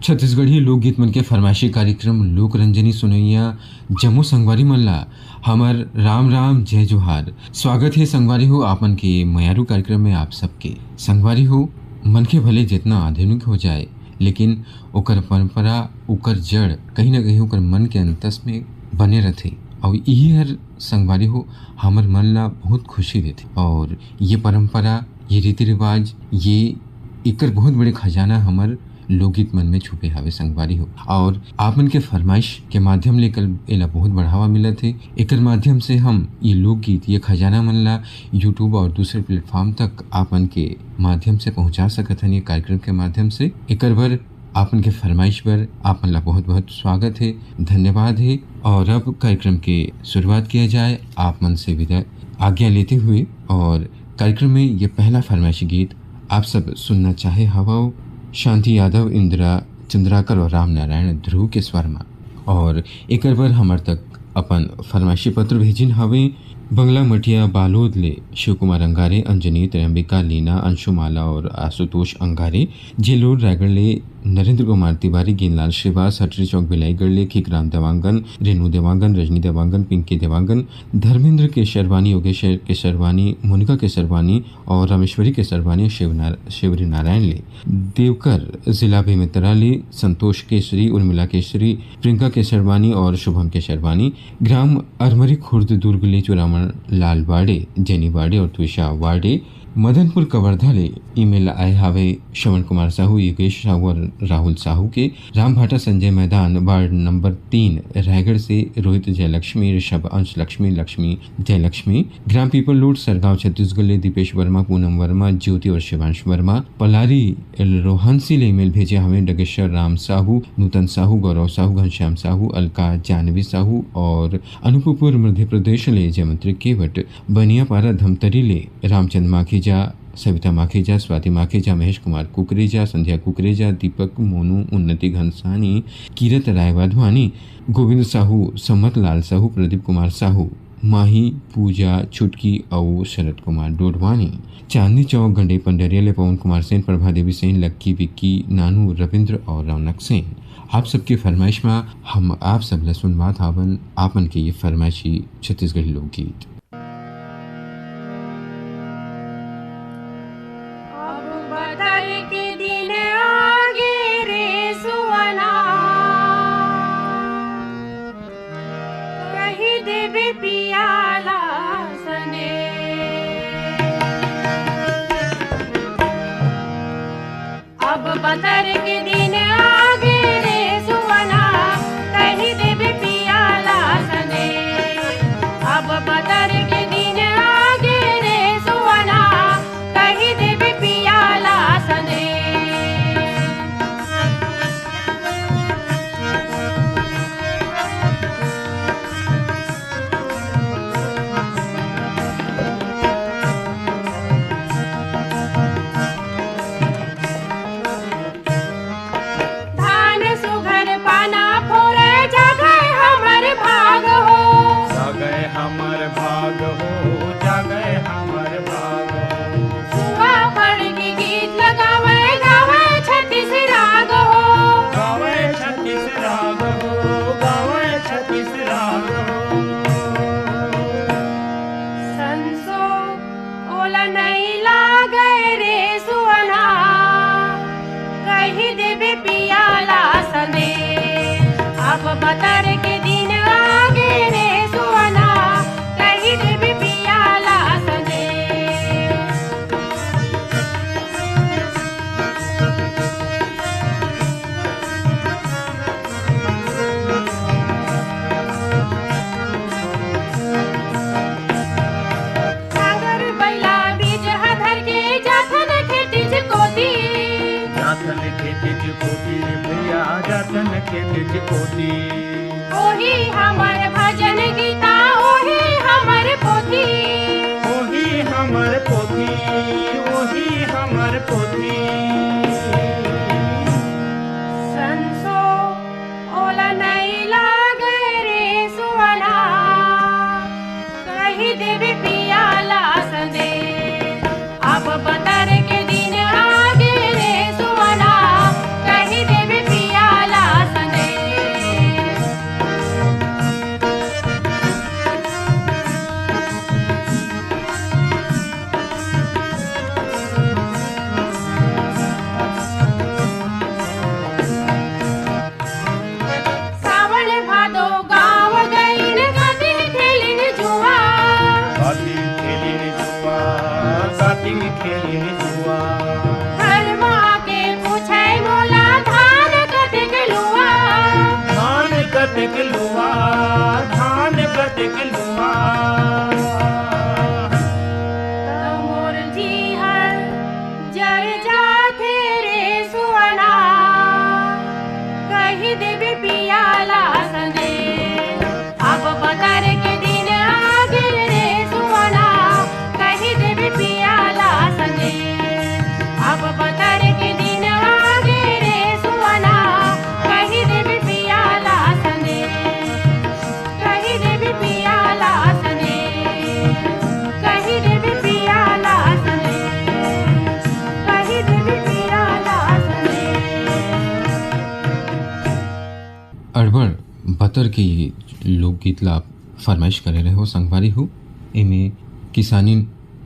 छत्तीसगढ़ी लोकगीत मन के फरमाइशी कार्यक्रम लोक रंजनी सुनैया जम्मू संगवारी मन ला हमर राम राम जय जोहार। स्वागत है संगवारी हो आपन के मयारू कार्यक्रम में आप सबके। संगवारी हो मन के भले जितना आधुनिक हो जाए लेकिन ओकर परंपरा ओकर जड़ कहीं ना कहीं ओकर मन के अंतस में बने रहते और यही हर संगवारी हो हमर मन ला बहुत खुशी देते। और ये परंपरा ये रीति रिवाज ये एकर बहुत बड़े खजाना हमर लोकगीत मन में छुपे हावे संगवारी हो। और आपन के फरमाइश के माध्यम ले कल एला बहुत बढ़ावा मिलत है। एकर माध्यम से हम ये लोकगीत ये खजाना मन ला यूट्यूब और दूसरे प्लेटफॉर्म तक आपन के माध्यम से पहुंचा सकत हन। ये कार्यक्रम के माध्यम से एकर बर आपन के फरमाइश पर आपन ला बहुत बहुत स्वागत है, धन्यवाद है। और अब कार्यक्रम के शुरुआत किया जाए आप मन से विदा आज्ञा लेते हुए। और कार्यक्रम में ये पहला फरमाइशी गीत आप सब सुनना चाहे हवा शांति यादव, इंदिरा चंद्राकर और राम नारायण ध्रुव के स्वर में। और एक बार हमार तक अपन फरमाइशी पत्र भेजिन हवे बंगला मटिया बालोद ले शिव कुमार अंगारे, अंजनी, त्रयंबिका, लीना, अंशुमाला और आशुतोष अंगारे, जेलोर रायगढ़ ले नरेंद्र कुमार तिवारी, गेंदलाल श्रीवास, हटरी चौक भिलाईगढ़ ले खिकराम देवांगन, रेणु देवांगन, रजनी देवांगन, पिंकी देवांगन, धर्मेंद्र केशरवानी, योगेश केशरवानी, मोनिका केशरवानी और रामेश्वरी केशरवानी, शिवरी नारायण ले देवकर जिला बेमेतरा ले संतोष केसरी, उर्मिला केसरी, प्रियंका केशरवानी और शुभम केशरवानी, ग्राम अरमरी खुर्द दुर्ग ले चुरामन लाल वाड़े, जेनी वाड़े और त्विषा वाड़े, मदनपुर कवर्धा ले ईमेल आए हावे श्रवण कुमार साहू, योगेश साहू और राहुल साहू के। राम भाटा संजय मैदान वार्ड नंबर 3 रायगढ़ से रोहित जयलक्ष्मी, ऋषभ अंश लक्ष्मी, लक्ष्मी जयलक्ष्मी, ग्राम पीपल लोड सरगांव छत्तीसगढ़ ले दीपेश वर्मा, पूनम वर्मा, ज्योति और शिवांश वर्मा, पलारी रोहानसी ले ईमेल भेजे हमें डगेश्वर राम साहू, नूतन साहू, गौरव साहू, घनश्याम साहू, अलका जानवी साहू और अनूपपुर मध्य प्रदेश ले जयमंत्री केवट, बनियापारा धमतरी ले रामचंद्र माखीजा, सविता माखीजा, स्वाति माखीजा, महेश कुमार कुकरेजा, संध्या कुकरेजा, दीपक मोनू, उन्नति घनसानी, कीरत राय वाधवानी, गोविंद साहू, सम्मत लाल साहू, प्रदीप कुमार साहू, माही, पूजा छुटकी और शरद कुमार डोडवानी, चांदनी चौक गंडे पंडरिया ले पवन कुमार सेन, प्रभा देवी सेन, लक्की, विक्की, नानू, रविंद्र और रौनक सेन। आप सबके फरमाइश में हम आप सब ला सुनवात हावन आपन के ये फरमाइशी छत्तीसगढ़ी लोकगीत। बदर के दिन आगे रे सुवना कहीं देवे पियाला सने। अब बदर के दिन आगे रे सुवना कहीं देवे पियाला सने। बदर के दिन आगे रे सुवना कहीं देवी पियाला सने। सागर बैला बीज हधर के जाथन खेती चिकोती, जाथन खेती चिकोती भैया, जाथन खेती चिकोती। ओही हमर भजन गीता, ओही हमर पोथी, ओही हमर पोथी, ओही हमर पोथी। संसो ओला नहीं लागे रे सुवना पतर के लोकगीत ला फरमाइश करे रहे हो संगवारी हो। एमे किसानी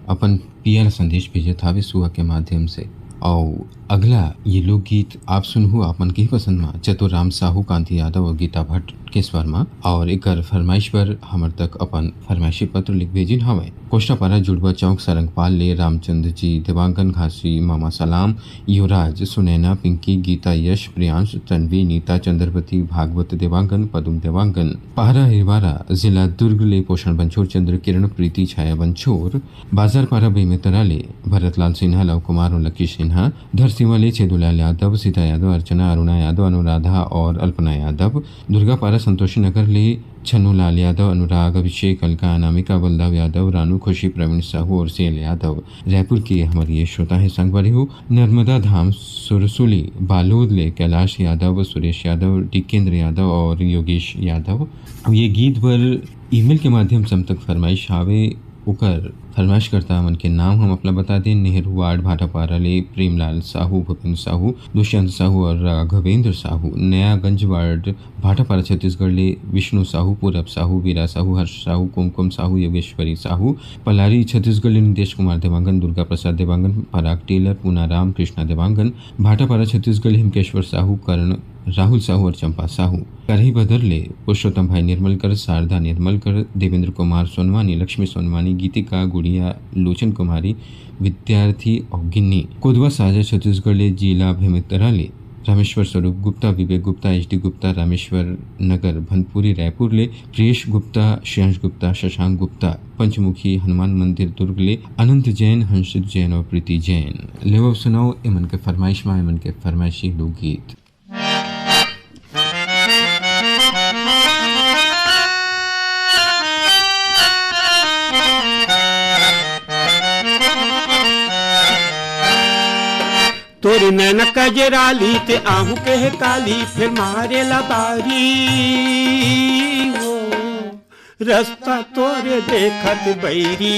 अपन पिया संदेश भेजत हावे सुहा के माध्यम से। और अगला ये लोकगीत आप सुनहु आपन के ही पसंद में चतुर राम साहू, कांति यादव और गीता भट्ट के स्वर में। और एक फरमाइश पर हमर तक अपन फरमाइशी पत्र लिख भेजिन हवे। कोष्टापारा जुड़वा चौक सरंगपाल ले रामचंद्र जी, देवांगन घासी, मामा सलाम, युवराज, सुनैना, पिंकी, गीता, यश, प्रियांश, तन्वी, नीता, चंद्रवती, भागवत देवांगन, पदुम देवांगन, पहरा हिरवारा, जिला दुर्ग ले पोषण बंछोर, चंद्र किरण, प्रीति, छाया बंछोर, बाजार पारा बेमेतरा ले भरतलाल सिन्हा, लव कुमार और लकी सिन्हा, धरसीमा ले छेदुलाल यादव, सीता यादव, अर्चना, अरुणा यादव, अनुराधा और अल्पना यादव, दुर्गापारा संतोषी नगर ले छन्नूलाल यादव, अनुराग, अभिषेक, अलका, अनामिका, बलदेव यादव, रानू, खुशी, प्रवीण साहू और सेल यादव। रायपुर के हमारे ये श्रोता है संगवारी हो। नर्मदा धाम सुरसुली बालोद ले कैलाश यादव, सुरेश यादव, टिकेंद्र यादव और योगेश यादव। ये गीत पर ईमेल के माध्यम से हम तक फरमाइश आवे। ओकर फरमाइश करता मन के नाम हम अपना बता दें। नेहरू वार्ड भाटापारा ले प्रेमलाल साहू, भूपेंद्र साहू, दुष्यंत साहू और राघवेंद्र साहू। नयागंज वार्ड भाटापारा छत्तीसगढ़ ले विष्णु साहू, पूरब साहू, वीरा साहू, हर्ष साहू, कुमकुम साहू, योगेश्वरी साहू। पलारी छत्तीसगढ़ ले नितेश कुमार देवांगन, दुर्गा प्रसाद देवांगन, पराग टेलर, पूनाराम, कृष्णा देवांगन। भाटापारा छत्तीसगढ़ ले हिमकेश्वर साहू, कर्ण, राहुल साहू और चंपा साहू। करही बदर ले पुरुषोत्तम भाई निर्मलकर, शारदा निर्मलकर, देवेंद्र कुमार सोनवानी, लक्ष्मी सोनवानी, गीतिका, गुड़िया, लोचन कुमारी, विद्यार्थी और गिन्नी। कोदवा साझा छत्तीसगढ़ ले जिला भेमेतरा ले रामेश्वर स्वरूप गुप्ता, विवेक गुप्ता, HD गुप्ता, रामेश्वर नगर भनपुरी रायपुर ले प्रियेश गुप्ता, श्रेयांश गुप्ता, शशांक गुप्ता। पंचमुखी हनुमान मंदिर दुर्ग ले अनंत जैन, हंसित जैन और प्रीति जैन। लेव सुनाओ एमन के फरमाइश में एमन के फरमाइशी लोकगीत। तोरी नैन कजराली ते आहू के काली, फिर मारे लबारी हो। रास्ता तोरे देखत बैरी,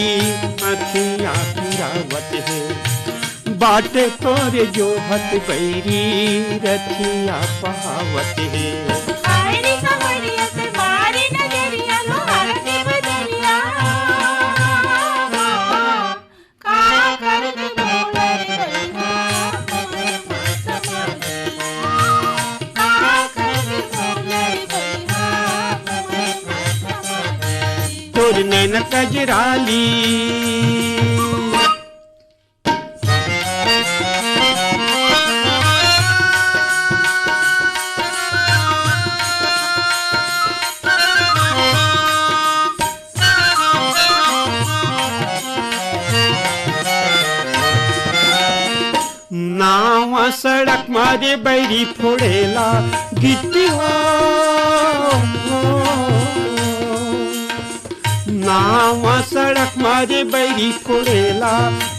अखियाँ गिरावत है। बाटे तोरे जोहत बैरी, रथिया बहावत है। तोर नैन कजराली, नावा सड़क मारे बैरी फोड़ेला गिट्टी हो। नावा सड़क मारे बैरी फोड़ेला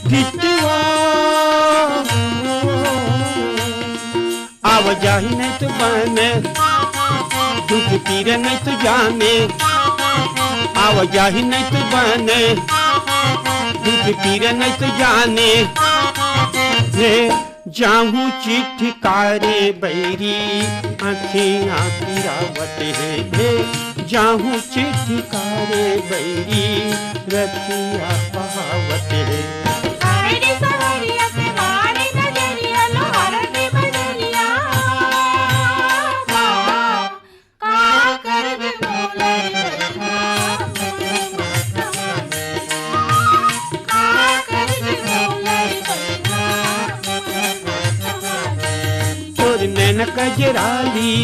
गिट्टी हो। आव जाही नहीं तो बने, दुख तीरे नहीं तो जाने। आव जाही नहीं तो बने, दुख तीरे नहीं तो जाने। जाहू चिट्ठी कारे बैरी, आँखियाँ गिरावत है। जाहू चिट्ठी कारे बैरी, रथिया बहावत है। नैन कजराली,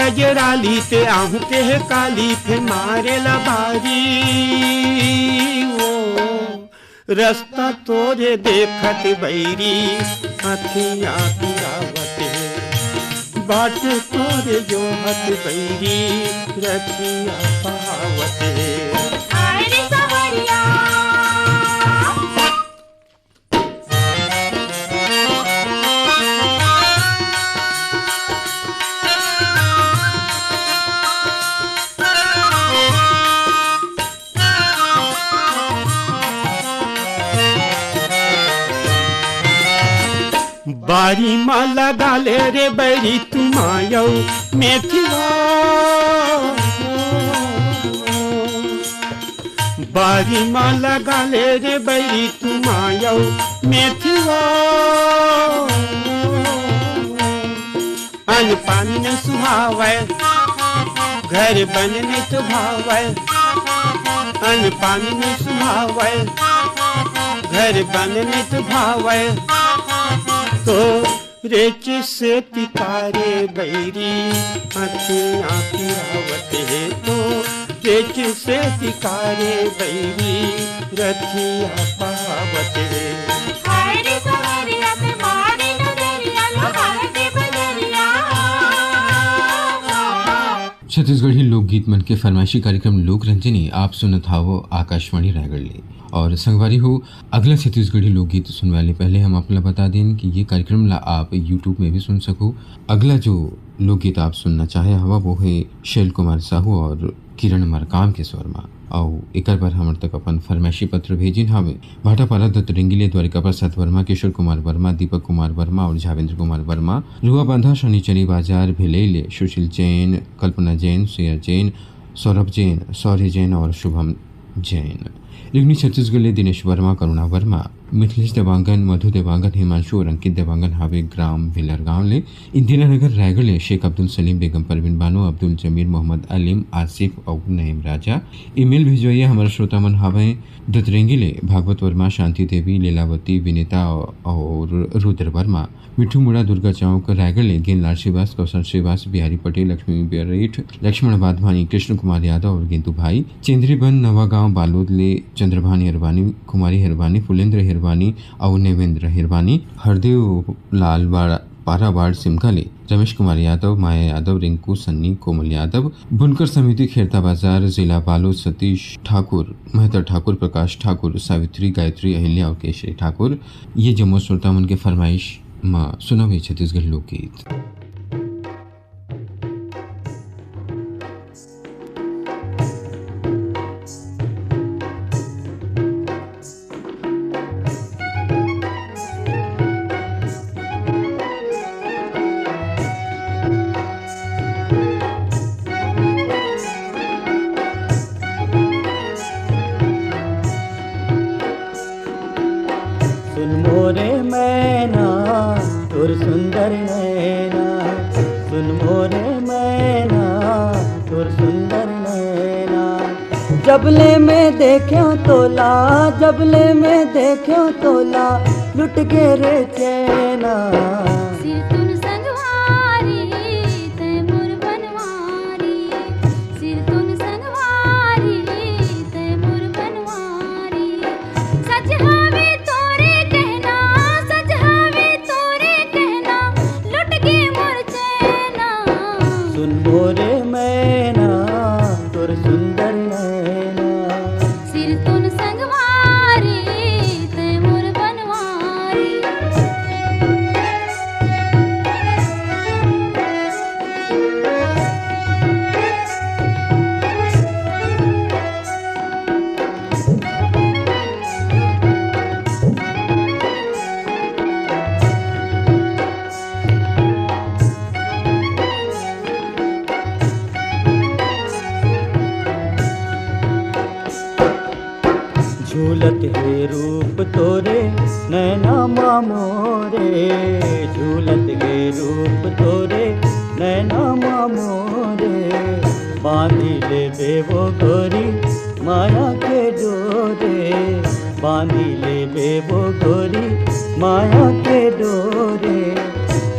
गजराली ते आहू के है काली फिर मारे लबारी ओ रास्ता तोरे देखत बैरी अखियाँ गिरावते बाट तोरे जो हत बैरी रखिया पावते हाय रे सवरिया बारी माला डाले रे बैरी तुम आयो मेथिया बारी माला डाले रे बैरी तुम आयो मेथिया अन पानी न सुहावे घर बनने तो भावे अन पानी न सुहावे घर बनने तो भावे तो रेच से तिकारे बैरी अखियाँ गिरावते तो रेच से तिकारे बैरी रखिया पावते हाय रे सवरिया ते मारी नजरिया लोहार के बजरिया छत्तीसगढ़ी लोकगीत मन के फरमाइशी कार्यक्रम लोक रंजनी आप सुनत हावो आकाशवाणी रायगढ़ ले और संगवारी हो अगला छत्तीसगढ़ी लोकगीत सुनने वाले पहले हम आपको बता दें कि ये कार्यक्रम ला आप यूट्यूब में भी सुन सको। अगला जो लोकगीत आप सुनना चाहे हवा वो है शैल कुमार साहू और किरण मरकाम के स्वर में और एक बार हमारे तक अपन फरमाइशी पत्र भेजिन हवे भाटापारा दत्त रेंगिले द्वारिका प्रसाद वर्मा किशोर कुमार वर्मा दीपक कुमार वर्मा और झावेंद्र कुमार वर्मा रुआ बांधा शनिचरी बाजार भिलेले सुशील जैन कल्पना जैन श्रेया जैन सौरभ जैन सौर्य जैन और शुभम जैन रिगनी छत्तीसगढ़ दिनेश वर्मा करुणा वर्मा मिथिलेश देवांगन मधु देवांगन हिमांशु और अंकित देवांगन हावे ग्राम भिलर गांव ले इंदिरा नगर रायगढ़ ले शेख अब्दुल सलीम बेगम परवीन बानो अब्दुल जमीर मोहम्मद अलीम आसिफ और नईम राजा ईमेल भिजवाइए हमारे श्रोता मन हावे दतरेंगी ले भागवत वर्मा शांति देवी लीलावती विनीता और रुद्र वर्मा मिठू मुड़ा दुर्गा चौक रायगढ़ ले गेंदलाल श्रीवास कौशल श्रीवास बिहारी पटेल लक्ष्मी बेरेठ लक्ष्मण वाधवानी कृष्ण कुमार यादव और गेंदू भाई चेंद्रीबन नवा गांव बालोद ले चंद्रभानी हिरवानी कुमारी हिरवानी फुलेंद्र हिरवानी और नेवेंद्र हिरवानी हरदेव लाल पारावाड़ सिमका ले रमेश कुमार यादव माया यादव रिंकू सन्नी कोमल यादव बुनकर समिति खेरता बाजार जिला बालोद सतीश ठाकुर महतर ठाकुर प्रकाश ठाकुर सावित्री गायत्री अहिल्या और केशरी ठाकुर ये जम्मू श्रोता मन के फरमाइश माँ सुनावे छत्तीसगढ़ लोकगीत। जबले में देख्यो तोला जबले में देख्यो तोला लुट गे रे चैना सिर तुन संगवारी ते मोर बनवारी सिर तुन संगवारी ते मोर बनवारी सच हवे तोरे कहना सच हवे तोरे कहना लुट गे मोर चैना सुन मोरे मैना तोर सुंदर झूलत है रूप तोरे नैना मामोरे झूलत है रूप तोरे नैना मामोरे बांधी ले बेवो गोरी माया के डोरे बांधी ले बेवो गोरी माया के डोरे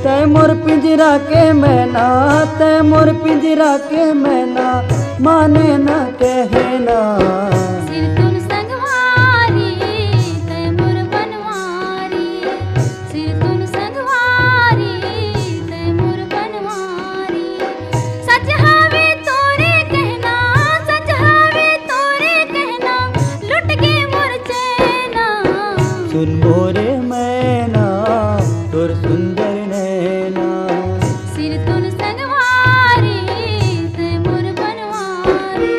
तै मोर पिंजरा के मैना, तै मोर पिंजरा के मैना, माने न कहना। सिर तुन संगवारी तै मोर बनवारी, सिर तुन संगवारी तै मोर बनवारी। सच हवे तोरे कहना, सच हवे तोरे कहना, लुट के मोर चैना। सुन मोरे मैना तोर सुंदर नैना, सिर तुन संगवारी तै मोर बनवारी।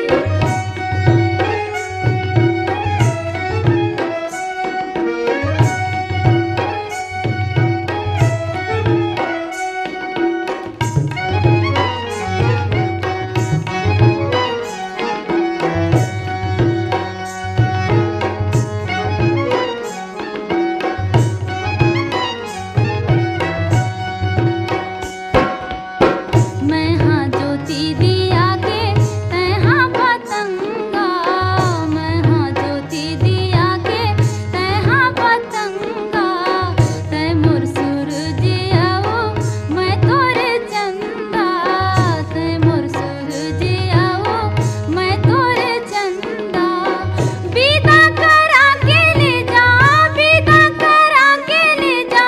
मैं हाँ ज्योति दिया के तै हाँ पतंगा, मैं हाँ ज्योति दिया के तै हाँ पतंगा। तै मोर सूरज आओ मैं तोरे चंदा, तै मोर सूरज आओ मैं तोरे चंदा। विदा करा के ले जा, विदा करा के ले जा,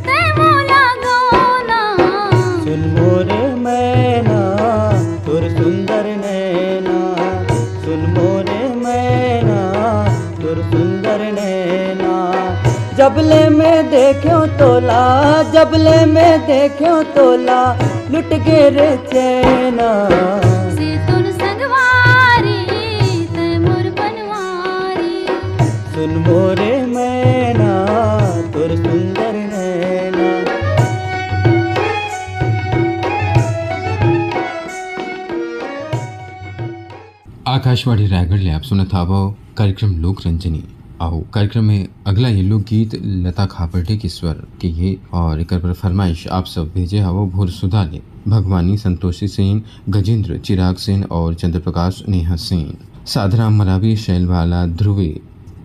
तै मोला गौना। सुन मोरे मैना तोर सुंदर नैना, सुन मोरे मैना तोर सुंदर नैना। जबले में देखो तोला, जबले में देखो तोला, लुट गे रे चैना। सिर तुन संगवारी तै मोर बनवारी, सुन मोरे मैना तोर सुंदर नैना। आकाशवाणी रायगढ़ ले आप सुनत आवो कार्यक्रम लोक रंजनी। आओ कार्यक्रम में अगला ये लोक गीत लता खापर्डे के स्वर के ये और एक पर फरमाइश आप सब भेजे आवो भोर सुधा ले भगवानी, संतोषी सेन, गजेंद्र, चिराग सेन और चंद्रप्रकाश नेहा सेन। साधराम मरावी, शैलवाला, ध्रुवे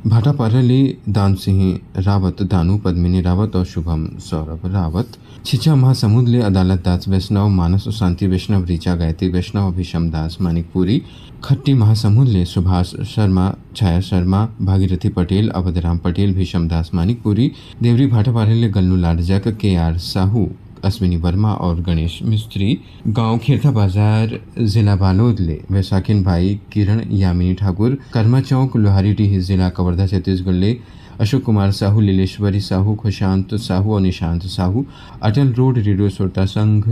भाटापारले, दान सिंह रावत, दानू, पद्मिनी रावत और शुभम सौरभ रावत। छिचा महासमुद ले अदालत दास वैष्णव, मानस शांति वैष्णव, ऋचा गायत्री वैष्णव, अभिषम दास मानिकपुरी। खट्टी महासमुद ले सुभाष शर्मा, छाया शर्मा, भागीरथी पटेल, अवधराम पटेल, भीषम दास मानिकपुरी। देवरी भाटापारले गल्लू लाडजक, KR साहू, अश्विनी वर्मा और गणेश मिस्त्री। गांव खेरथा बाजार, जिला बालोद ले वैशाखिन भाई, किरण, यामिनी ठाकुर। कर्मा चौक, लोहारीडीह, जिला कवर्धा, छत्तीसगढ़ ले अशोक कुमार साहू, लीलेश्वरी साहू, खुशांत साहू और निशांत साहू। अटल रोड रेडियो श्रोता संघ,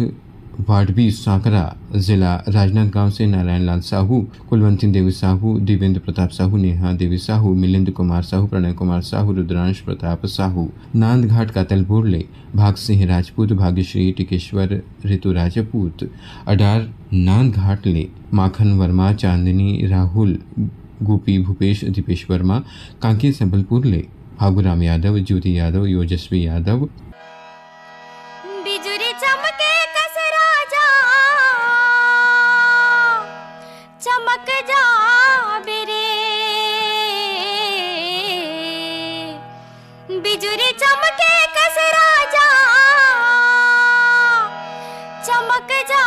वार्ड 20, सांकरा, जिला राजनांदगांव से नारायण लाल साहू, कुलवंती देवी साहू, दिवेंद्र प्रताप साहू, नेहा देवी साहू, मिलिंद कुमार साहू, प्रणय कुमार साहू, रुद्रांश प्रताप साहू। नांदघाट कातलपुर ले भाग सिंह राजपूत, भाग्यश्री टिकेश्वर, ऋतु राजपूत। अडार नांदघाट ले माखन वर्मा, चांदनी राहुल, गोपी भूपेश, दीपेश वर्मा। कांकेर संबलपुर ले फागुराम यादव, ज्योति यादव, योजस्वी यादव। बिजुरी चमके कस राजा, चमक जा बिरे। बिजुरी चमके कस राजा, चमक जा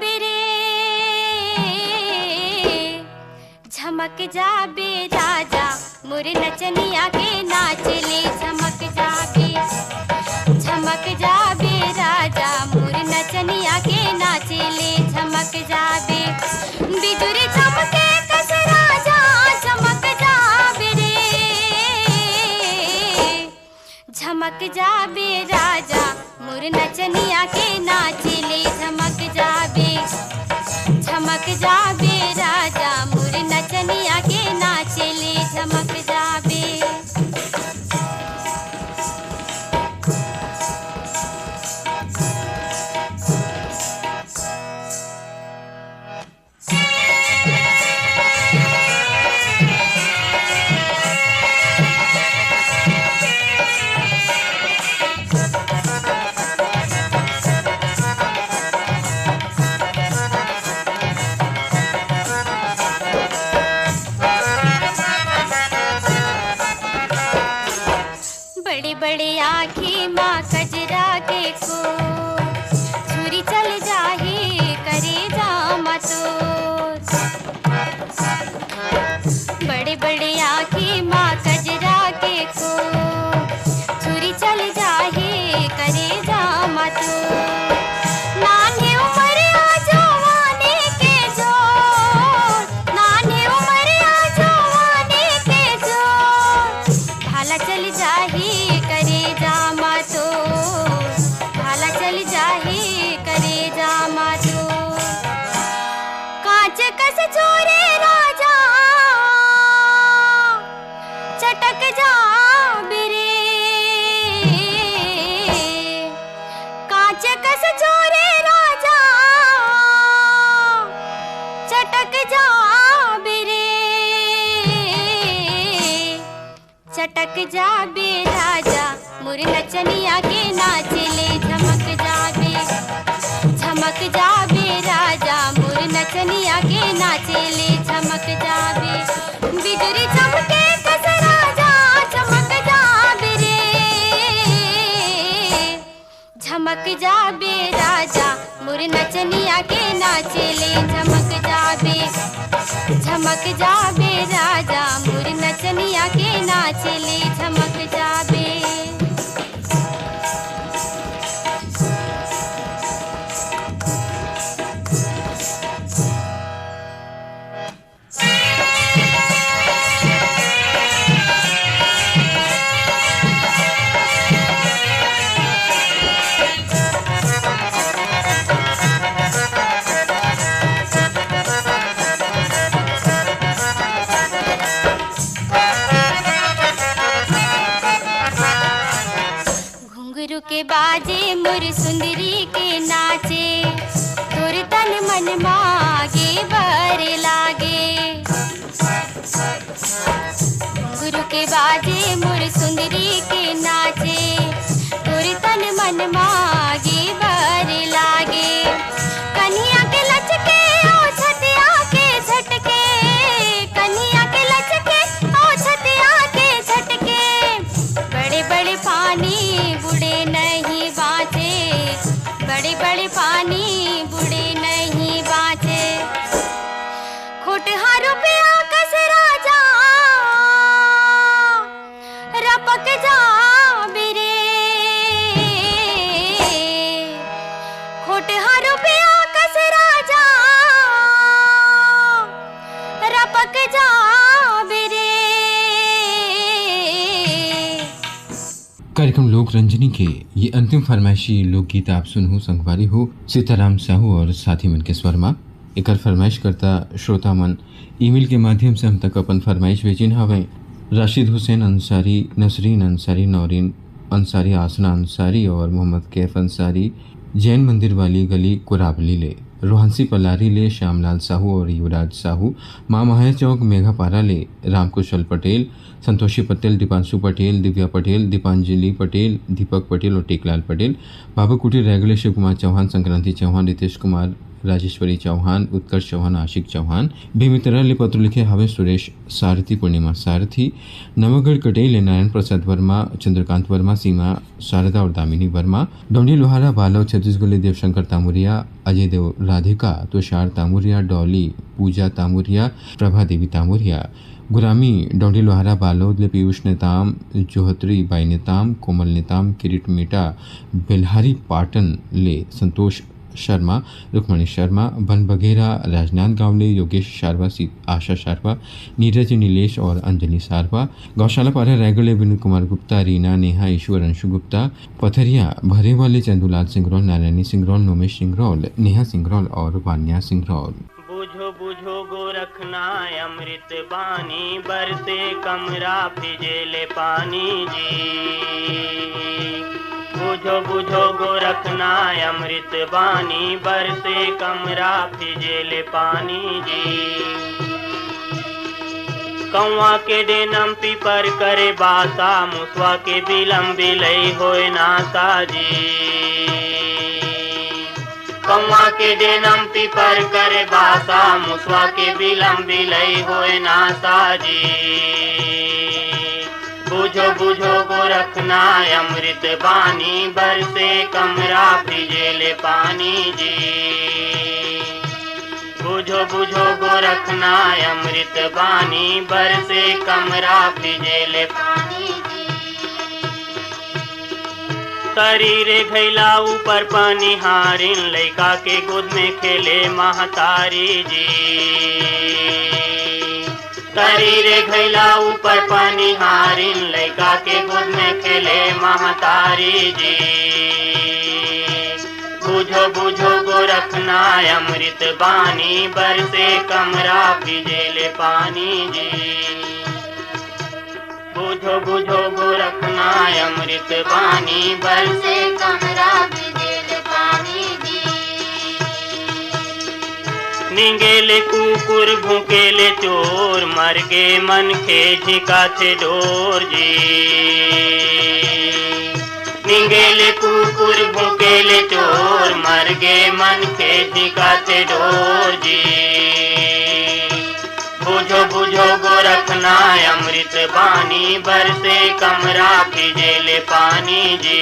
बिरे। झमक जा बे राजा मोर नचनिया के नाच ले। झमक जा बे, झमक जा बे राजा मोर नचनिया के नाच ले। झमक जा बे, बिजुरी चमके कस राजा, चमक जा बे रे। झमक जा बे राजा मोर नचनिया के नाच ले। झमक जा बे, झमक जा बे राजा मोर नचनिया के नाच ले। झमक जा बे। बड़ी बड़ी आँखी माँ कजरा के को। कस चोरे राजा चटक जा बिरे कांच कस चोरे राजा चटक जा बिरे चटक जा बे राजा मुर नचनिया के नाचले झमक जाबे राजा मुर नचनिया के नाचले झमक जाबे बिजुरी चमके कस राजा चमक जाबे रे झमक जाबे राजा मुर नचनिया के नाचले झमक जाबे राजा मुर नचनिया के नाचले झमक जाबे के बाजे मुर सुंदरी के नाचे तोर तन मन मागे बर लागे गुरु के बाजे मुर सुंदरी के नाचे तोर तन मन मागे बर लागे कन्हैया के लचके ओ छतिया के झटके कन्हैया के लचके ओ छतिया के झटके बड़े बड़े पानी बुढ़े नहीं बाँचे बड़े बड़े पानी बुढ़े नहीं बाँचे खोटहा रुपया कस राजा रपक जा बिरे खोटहा रुपया कस राजा रपक जा बिरे कार्यक्रम लोक रंजनी के ये अंतिम फरमाइशी लोकगीत आप सुनहु संगवारी हो सीताराम साहू और साथी मन के स्वर में एकर फरमाइश करता श्रोता मन ईमेल के माध्यम से हम तक अपन फरमाइश भेजिन हवे राशिद हुसैन अंसारी, नसरीन अंसारी, नौरीन अंसारी, आसना अंसारी और मोहम्मद कैफ अंसारी जैन मंदिर वाली गली कुराबली ले, रोहंसी पलारी ले श्यामलाल साहू और युवराज साहू, माँ महाया चौक मेघापारा ले रामकुशल पटेल, संतोषी पटेल, दीपांशु पटेल, दिव्या पटेल, दीपांजलि पटेल, दीपक पटेल और टेकलाल पटेल, बाबू कुटीर रेगुलर शिव कुमार चौहान, संक्रांति चौहान, रितेश कुमार, राजेश्वरी चौहान, उत्कर्ष चौहान, आशिक चौहान, बेमितरा ले पत्र लिखे हवे सुरेश सारथी, पूर्णिमा सारथी, नवगढ़ कटेल, नारायण प्रसाद वर्मा, चंद्रकांत वर्मा, सीमा शारदा और दामिनी वर्मा, डोंडी लोहारा बालव, छत्तीसगढ़ देवशंकर तामुरिया, अजय देव राधिका, तुषार तामुरिया, डॉली, पूजा तामुरिया, प्रभा देवी तामुरिया, गुरामी डोंडी लोहारा बालोद ले पीयूष नेताम, जोहत्री बाई नेताम, कोमल नेताम, किरीट मीटा, बेलहारी पाटन ले संतोष शर्मा, रुक्मणी शर्मा, बन बघेरा, राजनाथ गांवले, योगेश शारवा, आशा शारवा, नीरज नीलेश और अंजलि शारवा, गौशाला पारा रायगढ़ विनोद कुमार गुप्ता, रीना, नेहा, ईश्वर, अंशु गुप्ता, पथरिया भरे वाले चंदूलाल सिंगरौल, नारायणी सिंगरौल, नोमेश सिंगरौल, नेहा सिंगरौल और वान्या सिंगरौल। बुझो बुझो गोरखना अमृत बानी बरसे कमरा फिजेले पानी जी बुझो बुझो गोरखना अमृत बानी बरसे कमरा फिजेले पानी जी कौआ के डेनम पीपर करे बासा मुसवा के बिलम बिलई होए नासा जी कौआ के डेनम पीपर करे बासा मुसवा के बिलम बिलई होए नासा जी बुझो बुझो गोरखना अमृत बानी बरसे कमरा फिजेले पानी जी बुझो बुझो गोरखना अमृत बानी बरसे कमरा फिजेले पानी जी तरीरे घैला ऊपर पानी हारिन लैका के गोद में खेले महतारी जी तरीरे घैला ऊपर पानी हारिन लैका के गोद में खेले महतारी जी बुझो बुझो गोरखनाथ अमृत बानी बरसे कमरा भिजेले पानी जी। बुझो बुझो गोरखनाथ अमृत बानी बरसे कमरा भिजेले पानी जी। निंगेले कुकुर भूकेले चोर मरगे मन के झिका थे डोर जी। निंगेले कुकुर भूकेले चोर मरगे मन के झिका थे डोर जी। बुझो बुझो गोरखनाथ अमृत बानी बरसे कमरा भिजेले पानी जी।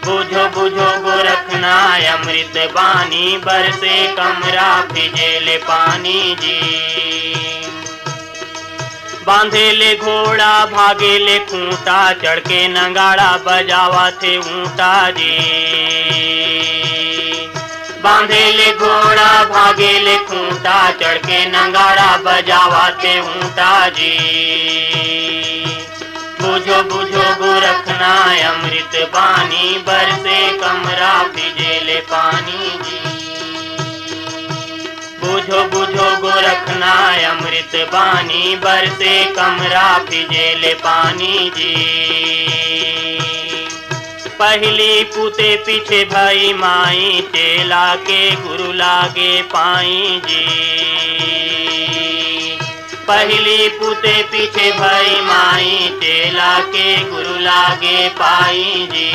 बुझो बुझो गोरखनाथ अमृत बानी बरसे कमरा भिजेले पानी जी। बांधेले घोड़ा भागेले खूंटा चढ़ के नगाड़ा बजावा थे ऊंटा जी। बांधेले घोड़ा भागेले खूंटा चढ़ के नगाड़ा बजावा थे ऊंटा जी। बुझो बुझो गोरखनाथ अमृत बानी बरसे कमरा भिजेले पानी जी। बुझो बुझो गोरखनाथ अमृत बानी बरसे कमरा भिजेले पानी जी। पहली पूते पीछे भाई माई चेला के गुरु लागे पाई जी। पहली पूते पीछे भाई माई चेला के गुरु लागे पाई जी।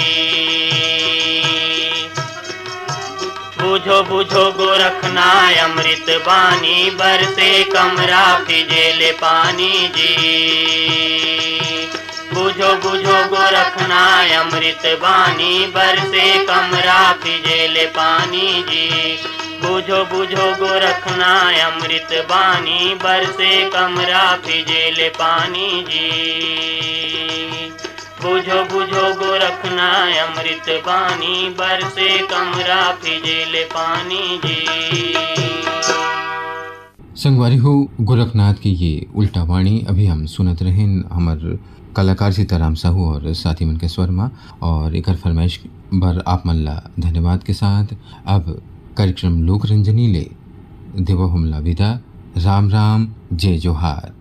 बुझो बुझो गोरखनाथ अमृत बानी बरसे कमरा भिजेले पानी जी। बुझो बुझो गोरखनाथ अमृत बानी बरसे कमरा भिजेले पानी जी। बुझो बुझो गोरखनाथ अमृत बानी बरसे कमरा भिजेले पानी जी। बुझो बुझो गोरखनाथ अमृत बानी बरसे कमरा भिजेले पानी जी। संगवारी हो गोरखनाथ की ये उल्टा वाणी अभी हम सुनत रहें हमर कलाकार सीताराम साहू और साथी मन के स्वर में और एक फरमाइश बर आप मन ला धन्यवाद के साथ अब कार्यक्रम लोक रंजनी ले देवो हमला विदा। राम राम जय जोहार।